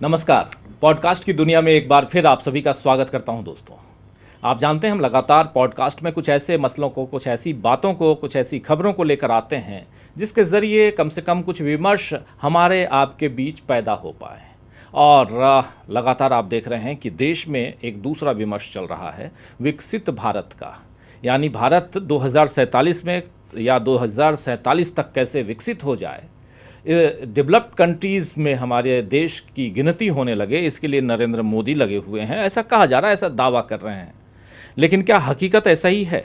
नमस्कार। पॉडकास्ट की दुनिया में एक बार फिर आप सभी का स्वागत करता हूं दोस्तों। आप जानते हैं हम लगातार पॉडकास्ट में कुछ ऐसे मसलों को, कुछ ऐसी बातों को, कुछ ऐसी खबरों को लेकर आते हैं जिसके ज़रिए कम से कम कुछ विमर्श हमारे आपके बीच पैदा हो पाए। और लगातार आप देख रहे हैं कि देश में एक दूसरा विमर्श चल रहा है विकसित भारत का, यानी भारत 2047 में या 2047 तक कैसे विकसित हो जाए, डेवलप्ड कंट्रीज़ में हमारे देश की गिनती होने लगे, इसके लिए नरेंद्र मोदी लगे हुए हैं, ऐसा कहा जा रहा है, ऐसा दावा कर रहे हैं। लेकिन क्या हकीकत ऐसा ही है?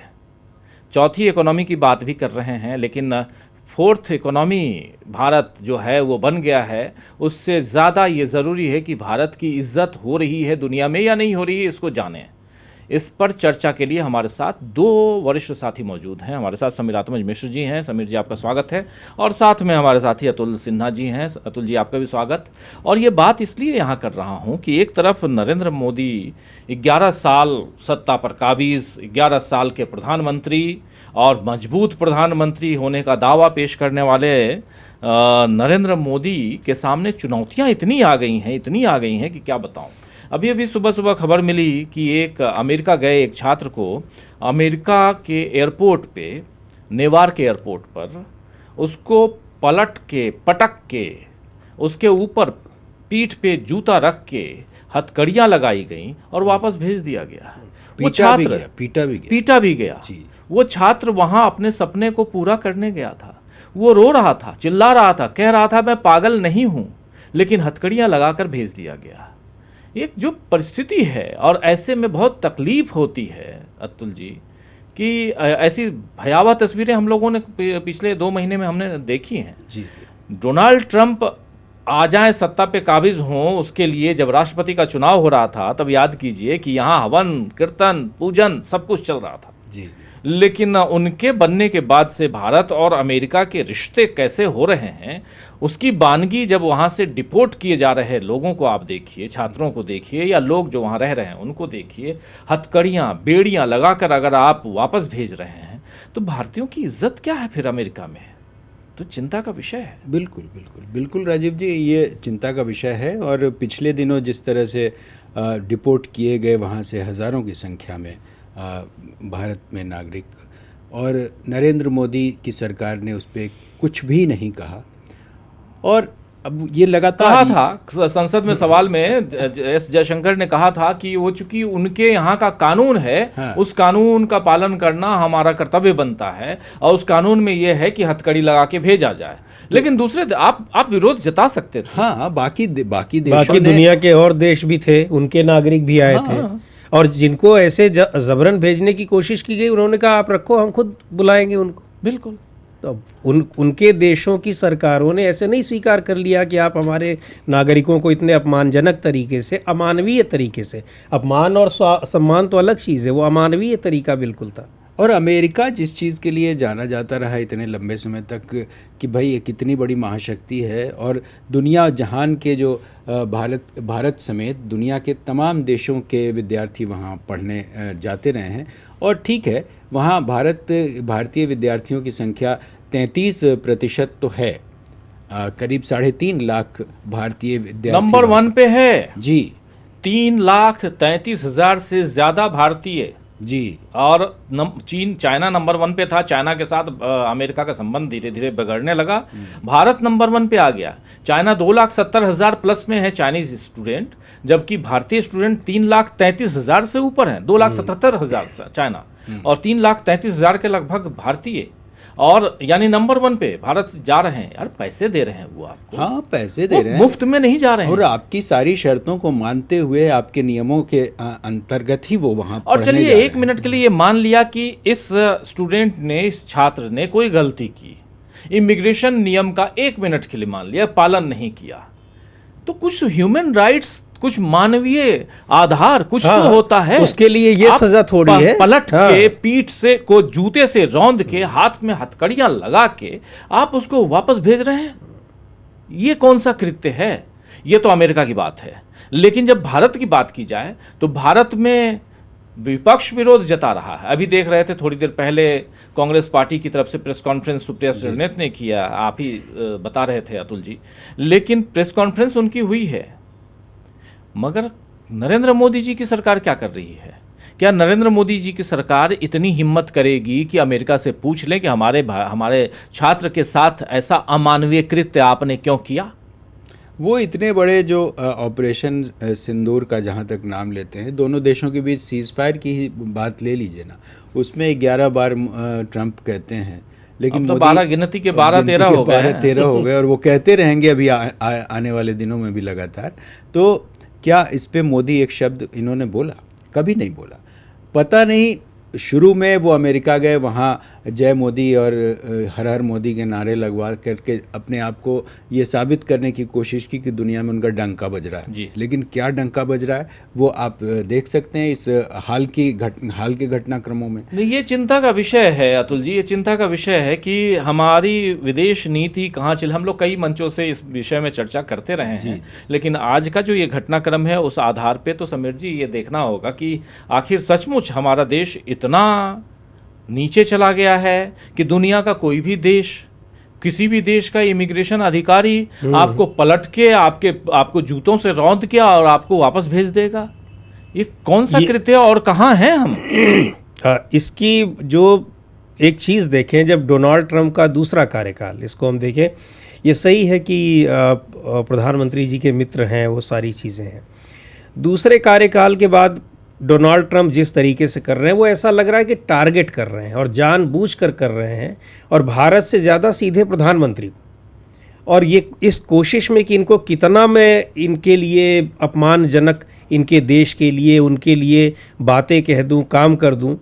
चौथी इकोनॉमी की बात भी कर रहे हैं, लेकिन फोर्थ इकोनॉमी भारत जो है वो बन गया है। उससे ज़्यादा ये ज़रूरी है कि भारत की इज्जत हो रही है दुनिया में या नहीं हो रही है, इसको जानें। इस पर चर्चा के लिए हमारे साथ दो वरिष्ठ साथी मौजूद हैं। हमारे साथ समीर आत्मज मिश्र जी हैं। समीर जी, आपका स्वागत है। और साथ में हमारे साथी अतुल सिन्हा जी हैं। अतुल जी, आपका भी स्वागत। और ये बात इसलिए यहाँ कर रहा हूँ कि एक तरफ नरेंद्र मोदी 11 साल सत्ता पर काबिज, 11 साल के प्रधानमंत्री और मजबूत प्रधानमंत्री होने का दावा पेश करने वाले नरेंद्र मोदी के सामने चुनौतियाँ इतनी आ गई हैं कि क्या बताऊँ। अभी अभी सुबह सुबह खबर मिली कि एक अमेरिका गए एक छात्र को अमेरिका के एयरपोर्ट पे, नेवार्क एयरपोर्ट पर, उसको पटक के उसके ऊपर पीठ पे जूता रख के हथकड़ियाँ लगाई गईं और वापस भेज दिया गया। वो छात्र पीटा भी गया। वो छात्र वहाँ अपने सपने को पूरा करने गया था। वो रो रहा था, चिल्ला रहा था, कह रहा था मैं पागल नहीं हूँ, लेकिन हथकड़ियाँ लगाकर भेज दिया गया। एक जो परिस्थिति है, और ऐसे में बहुत तकलीफ होती है अतुल जी कि ऐसी भयावह तस्वीरें हम लोगों ने पिछले 2 महीने में हमने देखी हैं। डोनाल्ड ट्रंप आ जाए, सत्ता पे काबिज हों, उसके लिए जब राष्ट्रपति का चुनाव हो रहा था तब याद कीजिए कि यहाँ हवन, कीर्तन, पूजन सब कुछ चल रहा था। लेकिन उनके बनने के बाद से भारत और अमेरिका के रिश्ते कैसे हो रहे हैं, उसकी बानगी जब वहाँ से डिपोर्ट किए जा रहे लोगों को आप देखिए, छात्रों को देखिए, या लोग जो वहाँ रह रहे हैं उनको देखिए, हथकड़ियाँ, बेड़ियाँ लगाकर अगर आप वापस भेज रहे हैं तो भारतीयों की इज्जत क्या है फिर अमेरिका में? तो चिंता का विषय है। बिल्कुल राजीव जी, ये चिंता का विषय है। और पिछले दिनों जिस तरह से डिपोर्ट किए गए वहाँ से हज़ारों की संख्या में भारत में नागरिक, और नरेंद्र मोदी की सरकार ने उस पर कुछ भी नहीं कहा। और अब ये लगातार कहा था संसद में सवाल में एस जयशंकर ने कहा था कि वो चूंकि उनके यहाँ का कानून है, हाँ। उस कानून का पालन करना हमारा कर्तव्य बनता है, और उस कानून में ये है कि हथकड़ी लगा के भेजा जाए। लेकिन दूसरे आप विरोध जता सकते थे। हाँ, बाकी दुनिया के और देश भी थे, उनके नागरिक भी आए थे, और जिनको ऐसे जबरन भेजने की कोशिश की गई उन्होंने कहा आप रखो, हम खुद बुलाएंगे उनको। बिल्कुल। तो उनके देशों की सरकारों ने ऐसे नहीं स्वीकार कर लिया कि आप हमारे नागरिकों को इतने अपमानजनक तरीके से, अमानवीय तरीके से, अपमान और सम्मान तो अलग चीज़ है, वो अमानवीय तरीका बिल्कुल था। और अमेरिका जिस चीज़ के लिए जाना जाता रहा इतने लंबे समय तक कि भाई ये कितनी बड़ी महाशक्ति है, और दुनिया जहान के जो भारत समेत दुनिया के तमाम देशों के विद्यार्थी वहाँ पढ़ने जाते रहे हैं। और ठीक है, वहाँ भारतीय विद्यार्थियों की संख्या 33% तो है, करीब 3.5 लाख भारतीय विद्यार्थी नंबर 1 पे है जी। 3,33,000 से ज़्यादा भारतीय जी। और चाइना नंबर 1 पे था। चाइना के साथ अमेरिका का संबंध धीरे धीरे बिगड़ने लगा। भारत नंबर 1 पे आ गया। चाइना 2,70,000 प्लस में है चाइनीज स्टूडेंट, जबकि भारतीय स्टूडेंट 3,33,000 से ऊपर है। 2,77,000 चाइना और 3,33,000 के लगभग भारतीय, और यानी नंबर 1 पे भारत जा रहे हैं। यार पैसे दे रहे हैं वो आपको। हाँ, पैसे दे रहे हैं, मुफ्त में नहीं जा रहे हैं, और आपकी सारी शर्तों को मानते हुए आपके नियमों के अंतर्गत ही वो वहाँ और चलिए एक मिनट के लिए ये मान लिया कि इस स्टूडेंट ने, इस छात्र ने कोई गलती की, इमिग्रेशन नियम का 1 मिनट के लिए मान लिया पालन नहीं किया, तो कुछ ह्यूमन राइट्स, कुछ मानवीय आधार कुछ तो होता है। उसके लिए ये सजा थोड़ी है। पलट के पीठ से को जूते से रौंद के हाथ में हथकड़ियां लगा के आप उसको वापस भेज रहे हैं, ये कौन सा कृत्य है? ये तो अमेरिका की बात है। लेकिन जब भारत की बात की जाए तो भारत में विपक्ष विरोध जता रहा है। अभी देख रहे थे थोड़ी देर पहले कांग्रेस पार्टी की तरफ से प्रेस कॉन्फ्रेंस सुप्रिया श्रीनेत ने किया, आप ही बता रहे थे अतुल जी। लेकिन प्रेस कॉन्फ्रेंस उनकी हुई है, मगर नरेंद्र मोदी जी की सरकार क्या कर रही है? क्या नरेंद्र मोदी जी की सरकार इतनी हिम्मत करेगी कि अमेरिका से पूछ ले कि हमारे छात्र के साथ ऐसा अमानवीय कृत्य आपने क्यों किया? वो इतने बड़े जो ऑपरेशन सिंदूर का जहाँ तक नाम लेते हैं, दोनों देशों के बीच सीज़ फायर की ही बात ले लीजिए ना, उसमें 11 बार ट्रंप कहते हैं, लेकिन अब तो 12 गिनती के 12-13 हो गए 12-13 हो गए, और वो कहते रहेंगे अभी आने वाले दिनों में भी लगातार। तो क्या इस पे मोदी एक शब्द इन्होंने बोला? कभी नहीं बोला। पता नहीं, शुरू में वो अमेरिका गए, वहाँ जय मोदी और हर हर मोदी के नारे लगवा करके अपने आप को ये साबित करने की कोशिश की कि दुनिया में उनका डंका बज रहा है जी। लेकिन क्या डंका बज रहा है वो आप देख सकते हैं इस हाल के घटनाक्रमों में। नहीं, ये चिंता का विषय है अतुल जी, ये चिंता का विषय है कि हमारी विदेश नीति कहाँ चल। हम लोग कई मंचों से इस विषय में चर्चा करते रहे हैं, लेकिन आज का जो ये घटनाक्रम है उस आधार पे तो समीर जी ये देखना होगा कि आखिर सचमुच हमारा देश इतना नीचे चला गया है कि दुनिया का कोई भी देश, किसी भी देश का इमिग्रेशन अधिकारी आपको पलट के आपको जूतों से रौंद के और आपको वापस भेज देगा। ये कौन सा कृत्य और कहाँ हैं हम? इसकी जो एक चीज़ देखें, जब डोनाल्ड ट्रंप का दूसरा कार्यकाल, इसको हम देखें, ये सही है कि प्रधानमंत्री जी के मित्र हैं, वो सारी चीज़ें हैं। दूसरे कार्यकाल के बाद डोनाल्ड ट्रंप जिस तरीके से कर रहे हैं, वो ऐसा लग रहा है कि टारगेट कर रहे हैं और जानबूझकर कर रहे हैं, और भारत से ज़्यादा सीधे प्रधानमंत्री को। और ये इस कोशिश में कि इनको कितना मैं इनके लिए अपमानजनक, इनके देश के लिए, उनके लिए बातें कह दूं, काम कर दूं,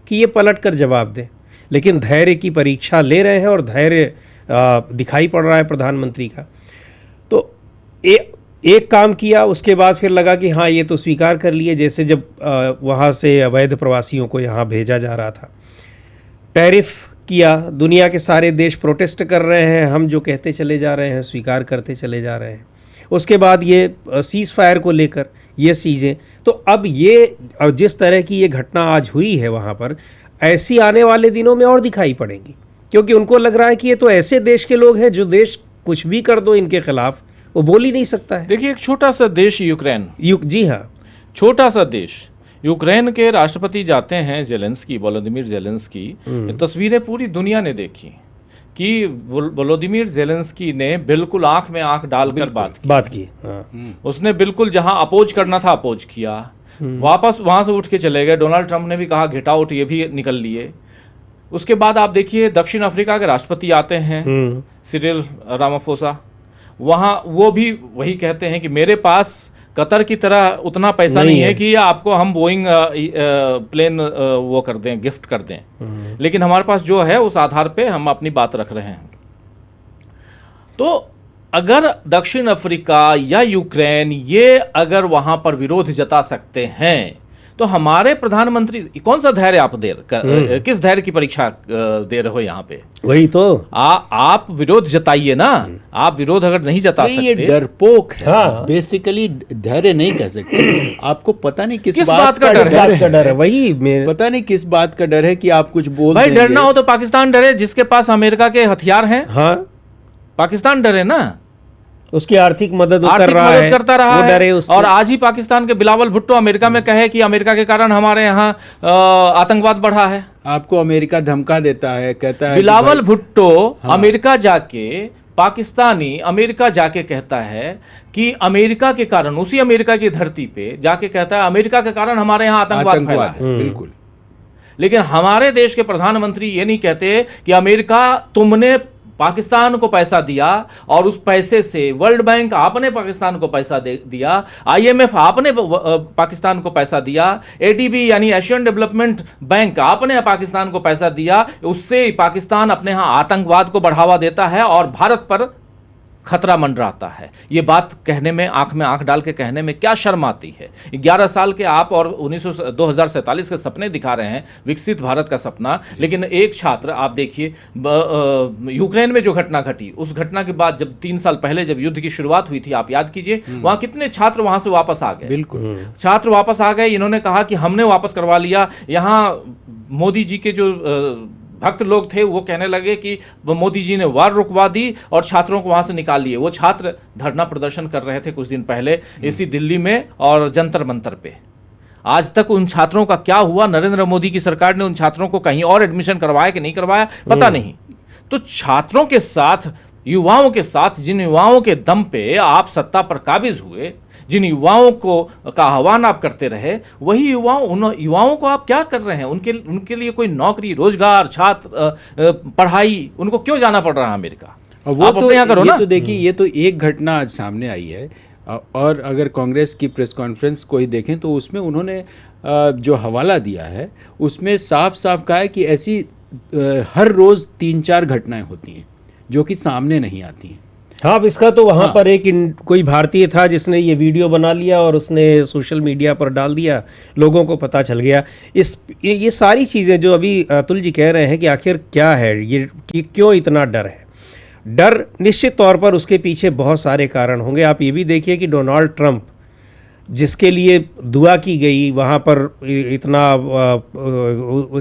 कि ये पलट कर जवाब दें। लेकिन धैर्य की परीक्षा ले रहे हैं और धैर्य दिखाई पड़ रहा है प्रधानमंत्री का। तो एक काम किया, उसके बाद फिर लगा कि हाँ ये तो स्वीकार कर लिए, जैसे जब वहाँ से अवैध प्रवासियों को यहाँ भेजा जा रहा था, टैरिफ किया, दुनिया के सारे देश प्रोटेस्ट कर रहे हैं, हम जो कहते चले जा रहे हैं स्वीकार करते चले जा रहे हैं। उसके बाद ये सीज़ फायर को लेकर ये चीज़ें, तो अब ये जिस तरह की ये घटना आज हुई है वहाँ पर, ऐसी आने वाले दिनों में और दिखाई पड़ेंगी, क्योंकि उनको लग रहा है कि ये तो ऐसे देश के लोग हैं जो देश कुछ भी कर दो इनके खिलाफ वो बोल ही नहीं सकता है। देखिए, एक छोटा सा देश यूक्रेन, जी हाँ, छोटा सा देश यूक्रेन के राष्ट्रपति जाते हैं जेलेंस्की, वोलोदिमीर जेलेंस्की। तस्वीरें पूरी दुनिया ने देखी कि वोलोदिमीर जेलेंस्की ने बिल्कुल आंख में आंख डालकर बात की। हाँ। उसने बिल्कुल जहां अपोज करना था अपोज किया, वापस वहां से उठ के चले गए। डोनाल्ड ट्रंप ने भी कहा गेट आउट, ये भी निकल लिए। उसके बाद आप देखिए दक्षिण अफ्रीका के राष्ट्रपति आते हैं, सिरिल रामाफोसा, वहाँ वो भी वही कहते हैं कि मेरे पास कतर की तरह उतना पैसा नहीं है कि आपको हम बोइंग प्लेन वो कर दें, गिफ्ट कर दें, लेकिन हमारे पास जो है उस आधार पे हम अपनी बात रख रहे हैं। तो अगर दक्षिण अफ्रीका या यूक्रेन ये अगर वहाँ पर विरोध जता सकते हैं, तो हमारे प्रधानमंत्री कौन सा धैर्य आप किस धैर्य की परीक्षा दे रहे हो यहाँ पे? वही तो आप विरोध जताइए ना। आप विरोध अगर नहीं जता सकते, ये डरपोक है। हाँ। बेसिकली धैर्य नहीं कह सकते। आपको पता नहीं किस बात का डर है। वही पता नहीं किस बात का डर है कि आप कुछ बोल भाई, डरना हो तो पाकिस्तान डरे, जिसके पास अमेरिका के हथियार हैं। हाँ, पाकिस्तान डरे ना, उसकी आर्थिक मदद कर रहा है, करता रहा वो डरे है। उससे। और आज ही पाकिस्तान के बिलावल भुट्टो अमेरिका में कहे कि अमेरिका के कारण हमारे यहाँ आतंकवाद बढ़ा है। आपको अमेरिका धमका देता है, कहता है बिलावल भुट्टो अमेरिका जाके, पाकिस्तानी अमेरिका जाके कहता है कि अमेरिका के कारण, उसी अमेरिका की धरती पे जाके कहता है अमेरिका के कारण हमारे यहाँ आतंकवाद फैला है। बिल्कुल। लेकिन हमारे देश के प्रधानमंत्री ये नहीं कहते कि अमेरिका तुमने पाकिस्तान को पैसा दिया और उस पैसे से वर्ल्ड बैंक आपने पाकिस्तान को पैसा दिया, IMF आपने पाकिस्तान को पैसा दिया, ADB यानी एशियन डेवलपमेंट बैंक आपने पाकिस्तान को पैसा दिया, उससे पाकिस्तान अपने यहाँ आतंकवाद को बढ़ावा देता है और भारत पर खतरा मंडराता है। ये बात कहने में आंख डाल के कहने में क्या शर्म आती है। 11 साल के आप और 2047 के सपने दिखा रहे हैं, विकसित भारत का सपना, लेकिन एक छात्र आप देखिए, यूक्रेन में जो घटना घटी, उस घटना के बाद जब 3 साल पहले जब युद्ध की शुरुआत हुई थी, आप याद कीजिए, वहां कितने छात्र वहां से वापस आ गए। बिल्कुल, छात्र वापस आ गए। इन्होंने कहा कि हमने वापस करवा लिया। यहाँ मोदी जी के जो भक्त लोग थे वो कहने लगे कि मोदी जी ने वार रुकवा दी और छात्रों को वहां से निकाल लिए। वो छात्र धरना प्रदर्शन कर रहे थे कुछ दिन पहले इसी दिल्ली में और जंतर मंतर पे। आज तक उन छात्रों का क्या हुआ? नरेंद्र मोदी की सरकार ने उन छात्रों को कहीं और एडमिशन करवाया कि नहीं करवाया, पता नहीं। तो छात्रों के साथ, युवाओं के साथ, जिन युवाओं के दम पे आप सत्ता पर काबिज हुए, जिन युवाओं को का आह्वान आप करते रहे, वही उन युवाओं को आप क्या कर रहे हैं? उनके लिए कोई नौकरी, रोजगार, छात्र, पढ़ाई, उनको क्यों जाना पड़ रहा है अमेरिका? और वो आप तो अपने यहाँ करो ना। तो देखिए, ये तो एक घटना आज सामने आई है। और अगर कांग्रेस की प्रेस कॉन्फ्रेंस को ही देखें तो उसमें उन्होंने जो हवाला दिया है उसमें साफ साफ कहा है कि ऐसी हर रोज़ 3-4 घटनाएं होती हैं जो कि सामने नहीं आती हैं। हाँ, अब इसका तो वहाँ पर एक कोई भारतीय था जिसने ये वीडियो बना लिया और उसने सोशल मीडिया पर डाल दिया, लोगों को पता चल गया। ये सारी चीज़ें जो अभी अतुल जी कह रहे हैं कि आखिर क्या है ये, कि क्यों इतना डर है। डर निश्चित तौर पर उसके पीछे बहुत सारे कारण होंगे। आप ये भी देखिए कि डोनाल्ड ट्रंप, जिसके लिए दुआ की गई, वहाँ पर इतना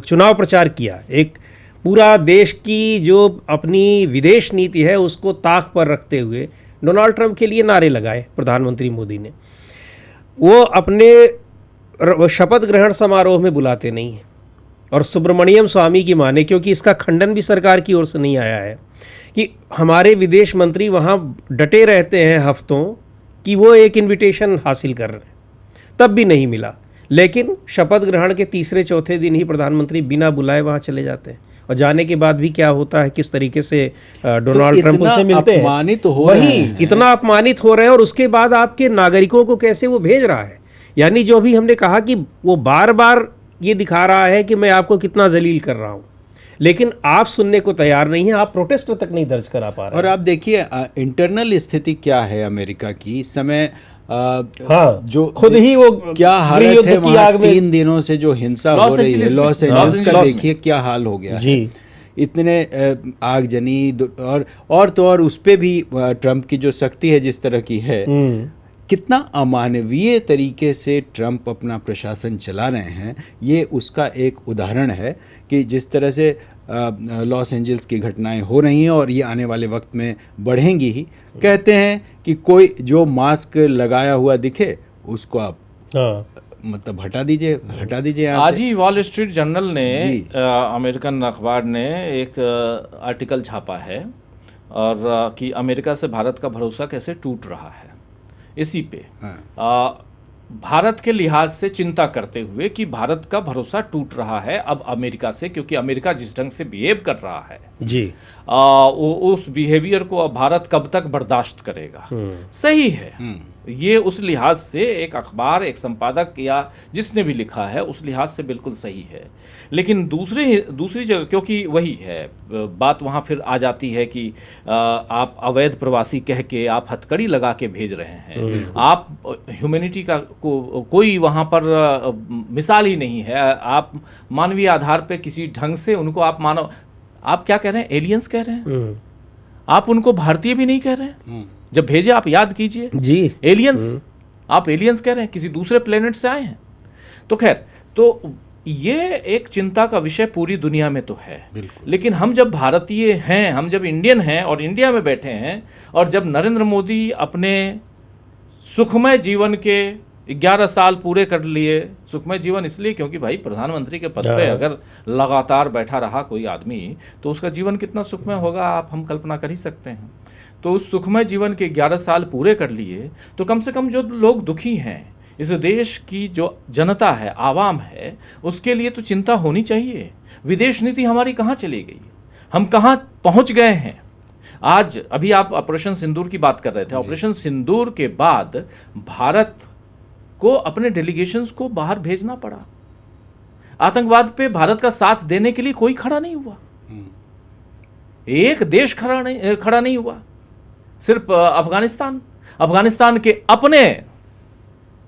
चुनाव प्रचार किया, एक पूरा देश की जो अपनी विदेश नीति है उसको ताक पर रखते हुए डोनाल्ड ट्रंप के लिए नारे लगाए प्रधानमंत्री मोदी ने। वो अपने शपथ ग्रहण समारोह में बुलाते नहीं हैं। और सुब्रमण्यम स्वामी की माने, क्योंकि इसका खंडन भी सरकार की ओर से नहीं आया है, कि हमारे विदेश मंत्री वहाँ डटे रहते हैं हफ्तों कि वो एक इनविटेशन हासिल कर रहे हैं, तब भी नहीं मिला। लेकिन शपथ ग्रहण के तीसरे चौथे दिन ही प्रधानमंत्री बिना बुलाए वहाँ चले जाते हैं। और जाने के बाद भी क्या होता है, किस तरीके से डोनाल्ड ट्रंप उनसे मिलते हैं, अपमानित हो रहे हैं। इतना अपमानित हो रहे हैं। और उसके बाद आपके नागरिकों को कैसे वो भेज रहा है, यानी जो अभी हमने कहा कि वो बार बार ये दिखा रहा है कि मैं आपको कितना जलील कर रहा हूँ, लेकिन आप सुनने को तैयार नहीं है, आप प्रोटेस्ट तक नहीं दर्ज करा पा रहे हैं। और आप देखिए इंटरनल स्थिति क्या है अमेरिका की इस समय। हाँ, जो खुद ही वो क्या हालत है वहाँ, 3 दिनों से जो हिंसा हो रही है लॉस एंजल्स का, देखिए क्या हाल हो गया जी। है। इतने आगजनी और उस पे भी ट्रंप की जो सख्ती है जिस तरह की है, कितना अमानवीय तरीके से ट्रंप अपना प्रशासन चला रहे हैं, ये उसका एक उदाहरण है कि जिस तरह से लॉस एंजल्स की घटनाएं हो रही हैं और ये आने वाले वक्त में बढ़ेंगी ही। कहते हैं कि कोई जो मास्क लगाया हुआ दिखे उसको आप मतलब हटा दीजिए आज ही वॉल स्ट्रीट जर्नल ने, अमेरिकन अखबार ने एक आर्टिकल छापा है और कि अमेरिका से भारत का भरोसा कैसे टूट रहा है। इसी पे भारत के लिहाज से चिंता करते हुए कि भारत का भरोसा टूट रहा है अब अमेरिका से, क्योंकि अमेरिका जिस ढंग से बिहेव कर रहा है जी, उस बिहेवियर को अब भारत कब तक बर्दाश्त करेगा। सही है, ये उस लिहाज से एक अखबार, एक संपादक या जिसने भी लिखा है उस लिहाज से बिल्कुल सही है। लेकिन दूसरी जगह, क्योंकि वही है बात, वहाँ फिर आ जाती है कि आप अवैध प्रवासी कह के आप हथकड़ी लगा के भेज रहे हैं, आप ह्यूमैनिटी का कोई वहाँ पर मिसाल ही नहीं है। आप मानवीय आधार पे किसी ढंग से उनको आप क्या कह रहे हैं, एलियंस कह रहे हैं, आप उनको भारतीय भी नहीं कह रहे हैं। जब भेजे आप याद कीजिए जी, एलियंस, आप एलियंस कह रहे हैं, किसी दूसरे प्लेनेट से आए हैं। तो खैर, तो ये एक चिंता का विषय पूरी दुनिया में तो है। लेकिन हम जब भारतीय हैं, हम जब इंडियन हैं और इंडिया में बैठे हैं, और जब नरेंद्र मोदी अपने सुखमय जीवन के 11 साल पूरे कर लिए, सुखमय जीवन इसलिए क्योंकि भाई प्रधानमंत्री के पद पे अगर लगातार बैठा रहा कोई आदमी तो उसका जीवन कितना सुखमय होगा, आप हम कल्पना कर ही सकते हैं। तो उस सुखमय जीवन के 11 साल पूरे कर लिए, तो कम से कम जो लोग दुखी हैं, इस देश की जो जनता है, आवाम है, उसके लिए तो चिंता होनी चाहिए। विदेश नीति हमारी कहाँ चली गई, हम कहाँ पहुँच गए हैं। आज अभी आप ऑपरेशन सिंदूर की बात कर रहे थे, ऑपरेशन सिंदूर के बाद भारत को अपने डेलीगेशंस को बाहर भेजना पड़ा। आतंकवाद पे भारत का साथ देने के लिए कोई खड़ा नहीं हुआ, एक देश खड़ा नहीं हुआ। सिर्फ अफगानिस्तान के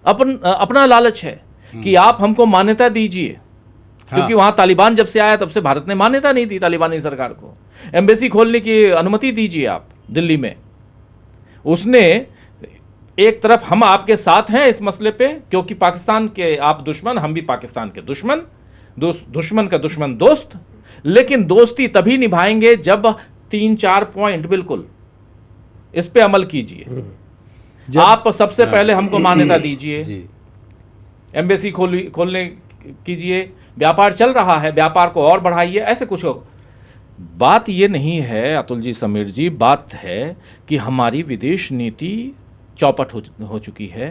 अपना लालच है कि आप हमको मान्यता दीजिए, क्योंकि वहां तालिबान जब से आया तब से भारत ने मान्यता नहीं दी तालिबानी सरकार को। एम्बेसी खोलने की अनुमति दीजिए आप दिल्ली में। उसने एक तरफ हम आपके साथ हैं इस मसले पे, क्योंकि पाकिस्तान के आप दुश्मन, हम भी पाकिस्तान के दुश्मन, दुश्मन का दुश्मन दोस्त, लेकिन दोस्ती तभी निभाएंगे जब 3-4 पॉइंट, बिल्कुल इस पे अमल कीजिए। आप सबसे पहले हमको मान्यता दीजिए, जी एम्बेसी खोलने कीजिए, व्यापार चल रहा है, व्यापार को और बढ़ाइए, ऐसे कुछ हो। बात ये नहीं है अतुल जी, समीर जी, बात है कि हमारी विदेश नीति चौपट हो चुकी है।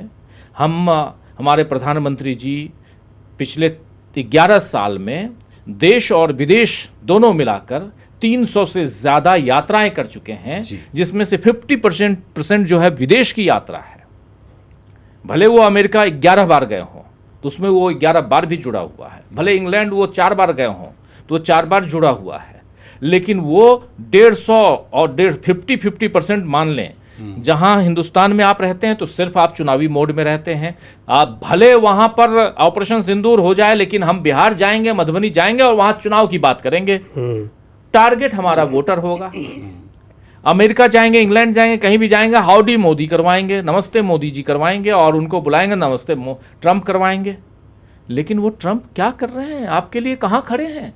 हमारे प्रधानमंत्री जी पिछले 11 साल में देश और विदेश दोनों मिलाकर 300 से ज़्यादा यात्राएं कर चुके हैं, जिसमें से 50% जो है विदेश की यात्रा है। भले वो अमेरिका 11 बार गए हों तो उसमें वो 11 बार भी जुड़ा हुआ है, भले इंग्लैंड वो 4 बार गए हों तो वो 4 बार जुड़ा हुआ है, लेकिन वो 150 और 50% मान लें। जहां हिंदुस्तान में आप रहते हैं तो सिर्फ आप चुनावी मोड में रहते हैं। आप भले वहां पर ऑपरेशन सिंदूर हो जाए, लेकिन हम बिहार जाएंगे, मधुबनी जाएंगे और वहां चुनाव की बात करेंगे। टारगेट हमारा वोटर होगा। अमेरिका जाएंगे, इंग्लैंड जाएंगे, कहीं भी जाएंगे, हाउडी मोदी करवाएंगे, नमस्ते मोदी जी करवाएंगे, और उनको बुलाएंगे नमस्ते ट्रंप करवाएंगे। लेकिन वो ट्रंप क्या कर रहे हैं, आपके लिए कहाँ खड़े हैं?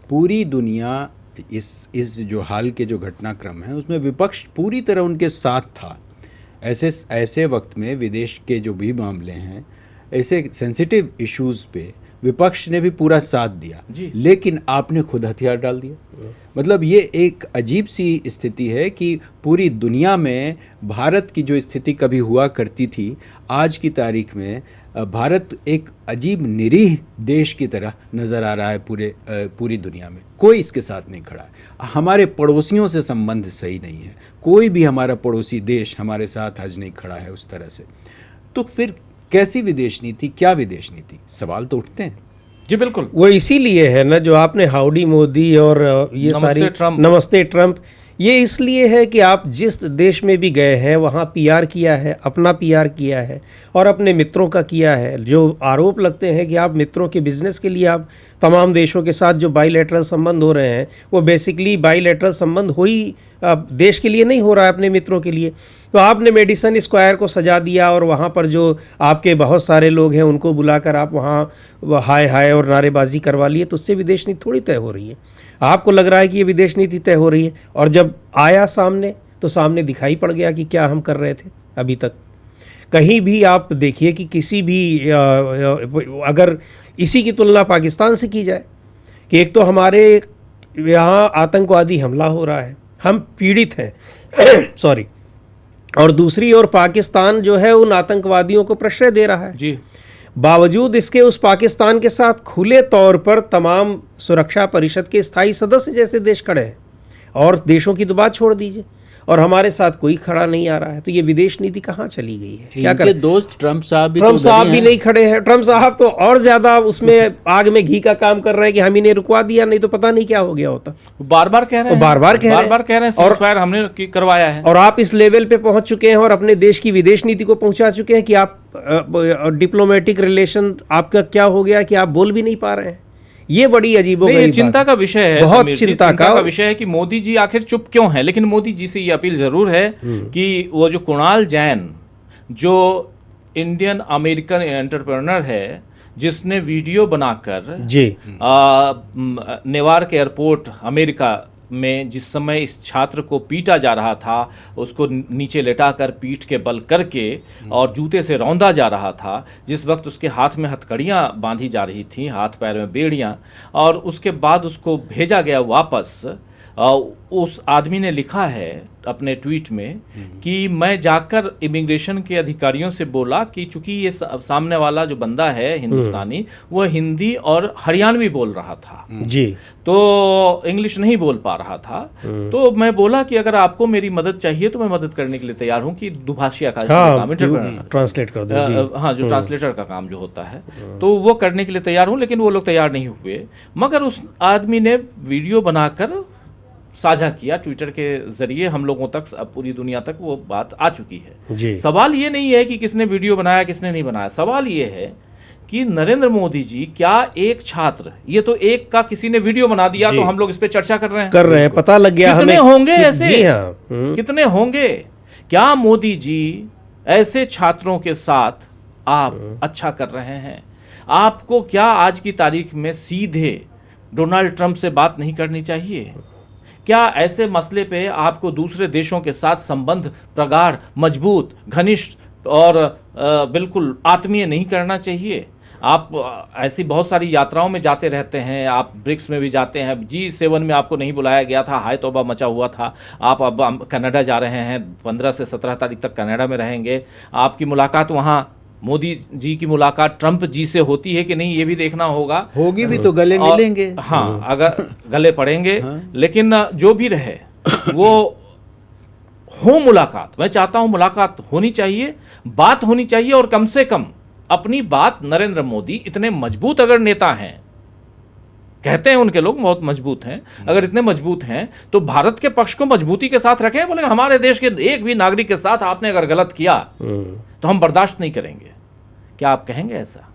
पूरी दुनिया इस जो हाल के जो घटनाक्रम है उसमें विपक्ष पूरी तरह उनके साथ था। ऐसे वक्त में विदेश के जो भी मामले हैं, ऐसे सेंसिटिव इश्यूज़ पे विपक्ष ने भी पूरा साथ दिया, लेकिन आपने खुद हथियार डाल दिया। मतलब ये एक अजीब सी स्थिति है कि पूरी दुनिया में भारत की जो स्थिति कभी हुआ करती थी, आज की तारीख में भारत एक अजीब निरीह देश की तरह नज़र आ रहा है पूरी दुनिया में। कोई इसके साथ नहीं खड़ा है। हमारे पड़ोसियों से संबंध सही नहीं है, कोई भी हमारा पड़ोसी देश हमारे साथ आज नहीं खड़ा है उस तरह से। तो फिर कैसी विदेश नीति, क्या विदेश नीति, सवाल तो उठते हैं। जी बिल्कुल, वो इसीलिए है ना जो आपने हाउडी मोदी और ये सारी नमस्ते ट्रंप, ये इसलिए है कि आप जिस देश में भी गए हैं वहाँ पीआर किया है, अपना पीआर किया है और अपने मित्रों का किया है। जो आरोप लगते हैं कि आप मित्रों के बिजनेस के लिए आप तमाम देशों के साथ जो बाईलैटरल संबंध हो रहे हैं, वो बेसिकली बाईलैटरल संबंध हो ही देश के लिए नहीं हो रहा है, अपने मित्रों के लिए। तो आपने मेडिसन स्क्वायर को सजा दिया और वहाँ पर जो आपके बहुत सारे लोग हैं उनको बुलाकर आप वहाँ हाय हाय और नारेबाजी करवा लिए, तो उससे विदेश नीति थोड़ी तय हो रही है। आपको लग रहा है कि ये विदेश नीति तय हो रही है, और जब आया सामने तो सामने दिखाई पड़ गया कि क्या हम कर रहे थे अभी तक। कहीं भी आप देखिए कि किसी भी अगर इसी की तुलना पाकिस्तान से की जाए कि एक तो हमारे यहाँ आतंकवादी हमला हो रहा है, हम पीड़ित हैं सॉरी, और दूसरी ओर पाकिस्तान जो है उन आतंकवादियों को प्रश्रय दे रहा है। जी, बावजूद इसके उस पाकिस्तान के साथ खुले तौर पर तमाम सुरक्षा परिषद के स्थायी सदस्य जैसे देश खड़े हैं, और देशों की तो बात छोड़ दीजिए, और हमारे साथ कोई खड़ा नहीं आ रहा है। तो ये विदेश नीति कहाँ चली गई है? क्या करें? दोस्त ट्रंप साहब भी नहीं खड़े हैं। ट्रंप साहब तो और ज्यादा उसमें आग में घी का काम कर रहे हैं कि हम इन्हें रुकवा दिया, नहीं तो पता नहीं क्या हो गया होता। बार बार कह रहे हैं, बार बार कह रहे हैं और हमने करवाया है। और आप इस लेवल पे पहुंच चुके हैं और अपने देश की विदेश नीति को पहुंचा चुके हैं कि आप डिप्लोमेटिक रिलेशन आपका क्या हो गया कि आप बोल भी नहीं पा रहे हैं। ये बड़ी अजीबोगरीब चिंता का विषय है, बहुत चिंता का विषय है कि मोदी जी आखिर चुप क्यों हैं। लेकिन मोदी जी से ये अपील जरूर है कि वो जो कुणाल जैन, जो इंडियन अमेरिकन एंटरप्रेन्योर है, जिसने वीडियो बनाकर जी नेवार्क एयरपोर्ट अमेरिका में जिस समय इस छात्र को पीटा जा रहा था, उसको नीचे लेटाकर पीठ के बल करके और जूते से रौंदा जा रहा था, जिस वक्त उसके हाथ में हथकड़ियाँ बांधी जा रही थीं, हाथ पैर में बेड़ियाँ, और उसके बाद उसको भेजा गया वापस। उस आदमी ने लिखा है अपने ट्वीट में कि मैं जाकर इमिग्रेशन के अधिकारियों से बोला कि चूंकि ये सामने वाला जो बंदा है हिंदुस्तानी, वो हिंदी और हरियाणवी बोल रहा था जी, तो इंग्लिश नहीं बोल पा रहा था। तो मैं बोला कि अगर आपको मेरी मदद चाहिए तो मैं मदद करने के लिए तैयार हूँ कि दुभाषिया का काम, ट्रांसलेट कर दो। हाँ, जो ट्रांसलेटर का काम जो होता है, तो वो करने के लिए तैयार हूँ। लेकिन वो लोग तैयार नहीं हुए, मगर उस आदमी ने वीडियो बनाकर साझा किया ट्विटर के जरिए, हम लोगों तक, पूरी दुनिया तक वो बात आ चुकी है जी। सवाल ये नहीं है कि किसने वीडियो बनाया किसने नहीं बनाया, सवाल ये है कि नरेंद्र मोदी जी, क्या एक छात्र, ये तो एक का किसी ने वीडियो बना दिया तो हम लोग इस पे चर्चा कर रहे हैं, पता लग गया कितने होंगे ऐसे? हाँ। कितने होंगे? क्या मोदी जी ऐसे छात्रों के साथ आप अच्छा कर रहे हैं? आपको क्या आज की तारीख में सीधे डोनाल्ड ट्रंप से बात नहीं करनी चाहिए? क्या ऐसे मसले पे आपको दूसरे देशों के साथ संबंध प्रगाढ़, मजबूत, घनिष्ठ और बिल्कुल आत्मीय नहीं करना चाहिए? आप ऐसी बहुत सारी यात्राओं में जाते रहते हैं, आप ब्रिक्स में भी जाते हैं, G7 में आपको नहीं बुलाया गया था, हाय तौबा मचा हुआ था। आप अब कनाडा जा रहे हैं, 15 से 17 तारीख तक कनाडा में रहेंगे। आपकी मुलाकात वहाँ मोदी जी की मुलाकात ट्रंप जी से होती है कि नहीं, ये भी देखना होगा। होगी भी तो गले और मिलेंगे। हाँ, अगर गले पड़ेंगे। हाँ। लेकिन जो भी रहे वो हो मुलाकात, मैं चाहता हूं मुलाकात होनी चाहिए, बात होनी चाहिए, और कम से कम अपनी बात नरेंद्र मोदी इतने मजबूत अगर नेता हैं, कहते हैं उनके लोग बहुत मजबूत हैं, अगर इतने मजबूत हैं तो भारत के पक्ष को मजबूती के साथ रखें। बोले हमारे देश के एक भी नागरिक के साथ आपने अगर गलत किया तो हम बर्दाश्त नहीं करेंगे। क्या आप कहेंगे ऐसा?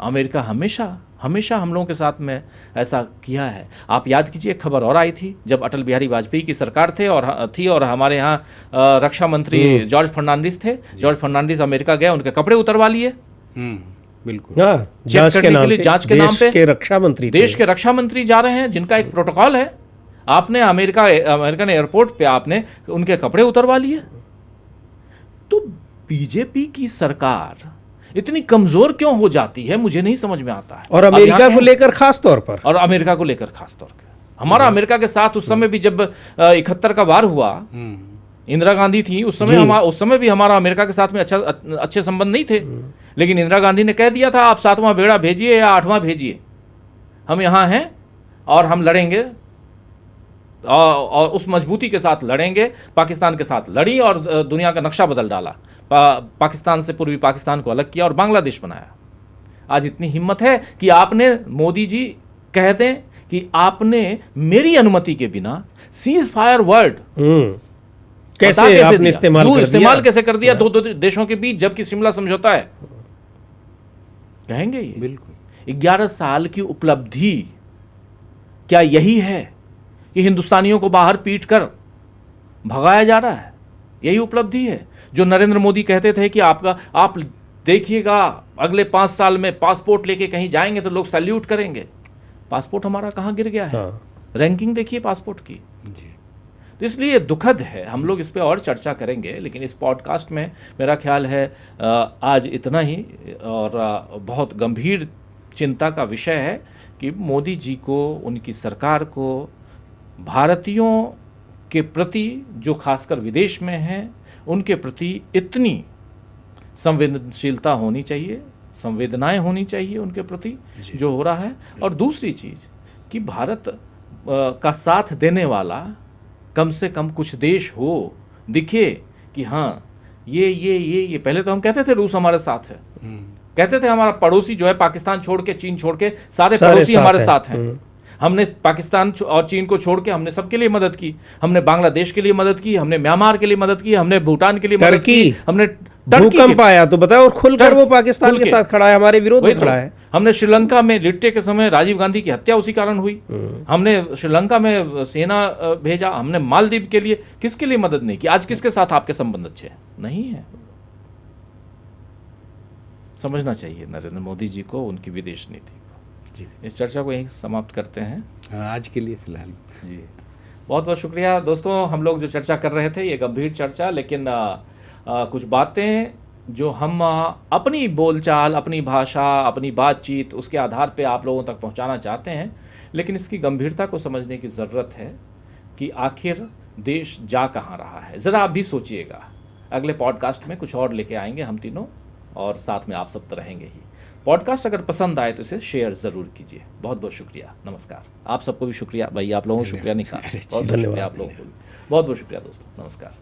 अमेरिका हमेशा हमेशा हम लोगों के साथ में ऐसा किया है। आप याद कीजिए, एक खबर और आई थी जब अटल बिहारी वाजपेयी की सरकार और हमारे यहाँ रक्षा मंत्री जॉर्ज फर्नांडिस थे। जॉर्ज फर्नांडिस अमेरिका गए, उनके कपड़े उतरवा लिए। बिल्कुल। हाँ, जांच के नाम पे, जांच के नाम पे देश के रक्षा मंत्री देश के रक्षा मंत्री जा रहे हैं, जिनका एक प्रोटोकॉल है। आपने अमेरिकन एयरपोर्ट पे आपने उनके कपड़े उतरवा लिए। तो बीजेपी की सरकार इतनी कमजोर क्यों हो जाती है, मुझे नहीं समझ में आता है। और अमेरिका को लेकर खास तौर पर, और अमेरिका को लेकर खास तौर पर हमारा अमेरिका के साथ उस समय भी जब 71 का वार हुआ, इंदिरा गांधी थी उस समय भी हमारा अमेरिका के साथ में अच्छे संबंध नहीं थे। लेकिन इंदिरा गांधी ने कह दिया था आप 7वां बेड़ा भेजिए या 8वां भेजिए, हम यहाँ हैं और हम लड़ेंगे, और उस मजबूती के साथ लड़ेंगे। पाकिस्तान के साथ लड़ी और दुनिया का नक्शा बदल डाला। पाकिस्तान से पूर्वी पाकिस्तान को अलग किया और बांग्लादेश बनाया। आज इतनी हिम्मत है कि आपने, मोदी जी कह दें कि आपने मेरी अनुमति के बिना सीज फायर वर्ड कैसे आपने इस्तेमाल कैसे कर दिया दो देशों के बीच, जबकि शिमला समझौता है। कहेंगे ये बिल्कुल 11 साल की उपलब्धि क्या यही है कि हिंदुस्तानियों को बाहर पीट कर भगाया जा रहा है? यही उपलब्धि है जो नरेंद्र मोदी कहते थे कि आप देखिएगा अगले 5 साल में पासपोर्ट लेके कहीं जाएंगे तो लोग सैल्यूट करेंगे। पासपोर्ट हमारा कहाँ गिर गया है? रैंकिंग देखिए पासपोर्ट की जी। तो इसलिए दुखद है। हम लोग इस पे और चर्चा करेंगे, लेकिन इस पॉडकास्ट में मेरा ख्याल है आज इतना ही। और बहुत गंभीर चिंता का विषय है कि मोदी जी को, उनकी सरकार को भारतीयों के प्रति, जो खासकर विदेश में हैं, उनके प्रति इतनी संवेदनशीलता होनी चाहिए, संवेदनाएं होनी चाहिए उनके प्रति जो हो रहा है। और दूसरी चीज़ कि भारत का साथ देने वाला कम से कम कुछ देश हो, दिखे कि हाँ ये पहले तो हम कहते थे रूस हमारे साथ है, कहते थे हमारा पड़ोसी जो है पाकिस्तान छोड़ के, चीन छोड़ के सारे पड़ोसी हमारे साथ हैं। हमने पाकिस्तान और चीन को छोड़ के हमने सबके लिए मदद की। हमने बांग्लादेश के लिए मदद की, हमने म्यांमार के लिए मदद की, हमने भूटान के लिए मदद की, हमने भूकंप आया तो बताओ और खुलकर वो पाकिस्तान के साथ खड़ा है, हमारे विरोध में खड़ा है। हमने श्रीलंका में लिट्टे के समय राजीव गांधी की हत्या उसी कारण हुई। हमने श्रीलंका में सेना भेजा, हमने मालदीव के लिए किसके लिए मदद नहीं की? आज किसके साथ आपके संबंध अच्छे नहीं है? समझना चाहिए नरेंद्र मोदी जी को, उनकी विदेश नीति को। जी, इस चर्चा को यहीं समाप्त करते हैं आज के लिए फिलहाल। जी, बहुत बहुत शुक्रिया दोस्तों। हम लोग जो चर्चा कर रहे थे, ये गंभीर चर्चा, लेकिन कुछ बातें जो हम अपनी बोलचाल, अपनी भाषा, अपनी बातचीत, उसके आधार पे आप लोगों तक पहुंचाना चाहते हैं, लेकिन इसकी गंभीरता को समझने की ज़रूरत है कि आखिर देश जा कहाँ रहा है। ज़रा आप भी सोचिएगा। अगले पॉडकास्ट में कुछ और लेके आएंगे हम तीनों, और साथ में आप सब तो रहेंगे ही। पॉडकास्ट अगर पसंद आए तो इसे शेयर ज़रूर कीजिए। बहुत बहुत शुक्रिया, नमस्कार। आप सबको भी शुक्रिया भाई, आप लोगों को शुक्रिया नहीं कहा, बहुत बहुत शुक्रिया आप लोगों को भी, बहुत बहुत शुक्रिया दोस्तों, नमस्कार।